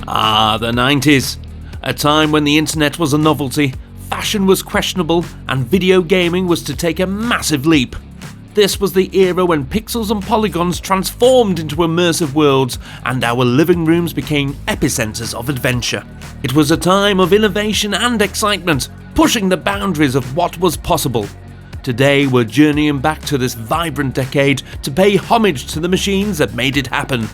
The 90s. A time when the internet was a novelty, fashion was questionable, and video gaming was to take a massive leap. This was the era when pixels and polygons transformed into immersive worlds, and our living rooms became epicenters of adventure. It was a time of innovation and excitement, pushing the boundaries of what was possible. Today we're journeying back to this vibrant decade to pay homage to the machines that made it happen.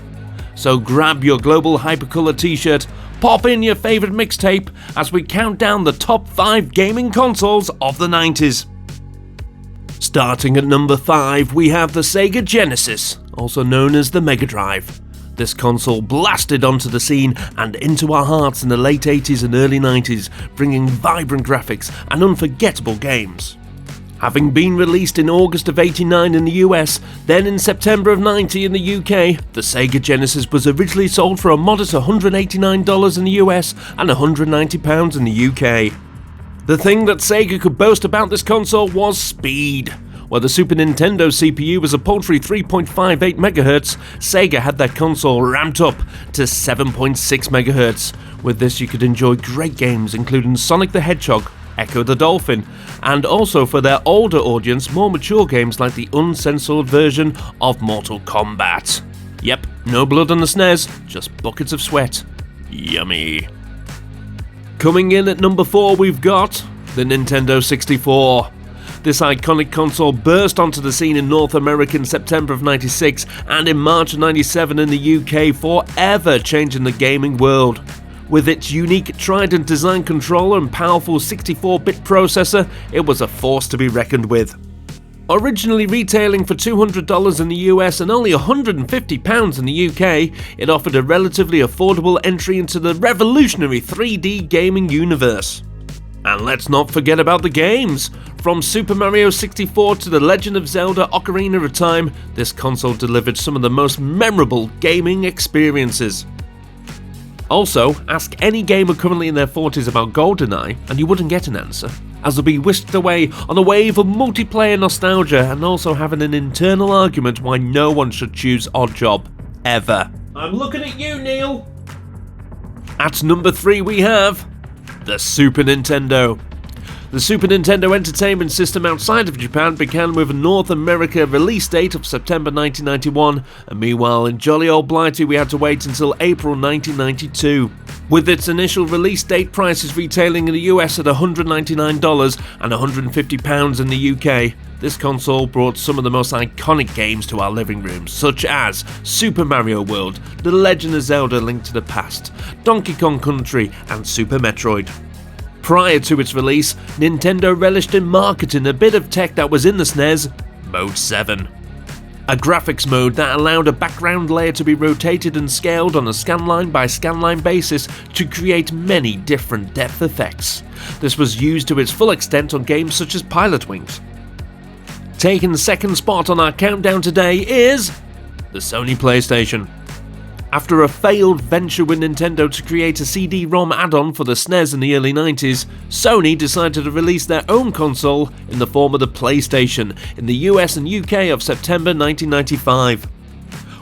So grab your global hypercolor t-shirt, pop in your favourite mixtape as we count down the top 5 gaming consoles of the 90s. Starting at number 5, we have the Sega Genesis, also known as the Mega Drive. This console blasted onto the scene and into our hearts in the late 80s and early 90s, bringing vibrant graphics and unforgettable games. Having been released in August of '89 in the US, then in September of '90 in the UK, the Sega Genesis was originally sold for a modest $189 in the US and £190 in the UK. The thing that Sega could boast about this console was speed. While the Super Nintendo CPU was a paltry 3.58 MHz, Sega had their console ramped up to 7.6 MHz. With this you could enjoy great games including Sonic the Hedgehog, Echo the Dolphin, and also for their older audience, more mature games like the uncensored version of Mortal Kombat. Yep, no blood on the SNES, just buckets of sweat. Yummy. Coming in at number 4 we've got the Nintendo 64. This iconic console burst onto the scene in North America in September of '96 and in March of '97 in the UK, forever changing the gaming world. With its unique Trident design controller and powerful 64-bit processor, it was a force to be reckoned with. Originally retailing for $200 in the US and only £150 in the UK, it offered a relatively affordable entry into the revolutionary 3D gaming universe. And let's not forget about the games. From Super Mario 64 to The Legend of Zelda Ocarina of Time, this console delivered some of the most memorable gaming experiences. Also, ask any gamer currently in their 40s about GoldenEye and you wouldn't get an answer, as they'll be whisked away on a wave of multiplayer nostalgia and also having an internal argument why no one should choose Oddjob, ever. I'm looking at you, Neil! At number 3 we have the Super Nintendo. The Super Nintendo Entertainment System outside of Japan began with a North America release date of September 1991, and meanwhile in jolly old Blighty we had to wait until April 1992. With its initial release date prices retailing in the US at $199 and £150 in the UK, this console brought some of the most iconic games to our living rooms, such as Super Mario World, The Legend of Zelda: Link to the Past, Donkey Kong Country, and Super Metroid. Prior to its release, Nintendo relished in marketing a bit of tech that was in the SNES, Mode 7. A graphics mode that allowed a background layer to be rotated and scaled on a scanline by scanline basis to create many different depth effects. This was used to its full extent on games such as Pilot Wings. Taking the second spot on our countdown today is the Sony PlayStation. After a failed venture with Nintendo to create a CD-ROM add-on for the SNES in the early 90s, Sony decided to release their own console in the form of the PlayStation in the US and UK of September 1995.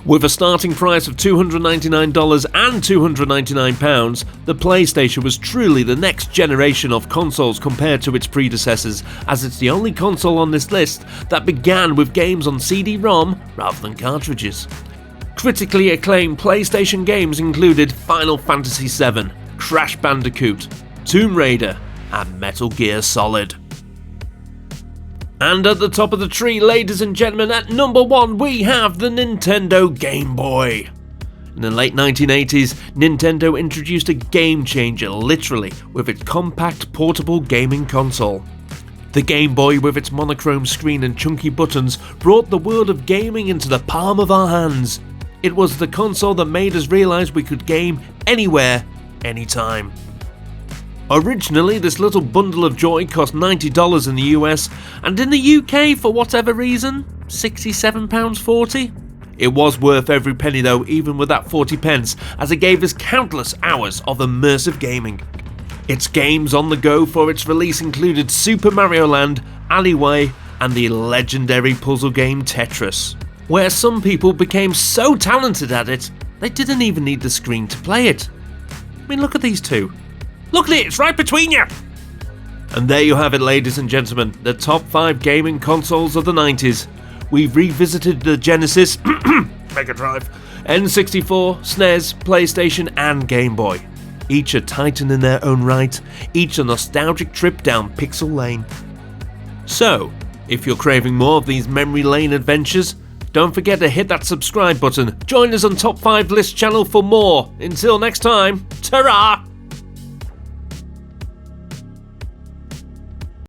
With a starting price of $299 and £299, the PlayStation was truly the next generation of consoles compared to its predecessors, as it's the only console on this list that began with games on CD-ROM rather than cartridges. Critically acclaimed PlayStation games included Final Fantasy VII, Crash Bandicoot, Tomb Raider, and Metal Gear Solid. And at the top of the tree, ladies and gentlemen, at number 1 we have the Nintendo Game Boy. In the late 1980s, Nintendo introduced a game changer, literally, with its compact portable gaming console. The Game Boy, with its monochrome screen and chunky buttons, brought the world of gaming into the palm of our hands. It was the console that made us realise we could game anywhere, anytime. Originally, this little bundle of joy cost $90 in the US, and in the UK, for whatever reason, £67.40. It was worth every penny though, even with that 40 pence, as it gave us countless hours of immersive gaming. Its games on the go for its release included Super Mario Land, Alleyway, and the legendary puzzle game Tetris, where some people became so talented at it, they didn't even need the screen to play it. I mean, look at these two. Look at it, it's right between you! And there you have it, ladies and gentlemen, the top 5 gaming consoles of the 90s. We've revisited the Genesis, Mega Drive, N64, SNES, PlayStation and Game Boy. Each a titan in their own right, each a nostalgic trip down Pixel Lane. So, if you're craving more of these memory lane adventures, don't forget to hit that subscribe button. Join us on Top 5 List channel for more. Until next time, ta-ra!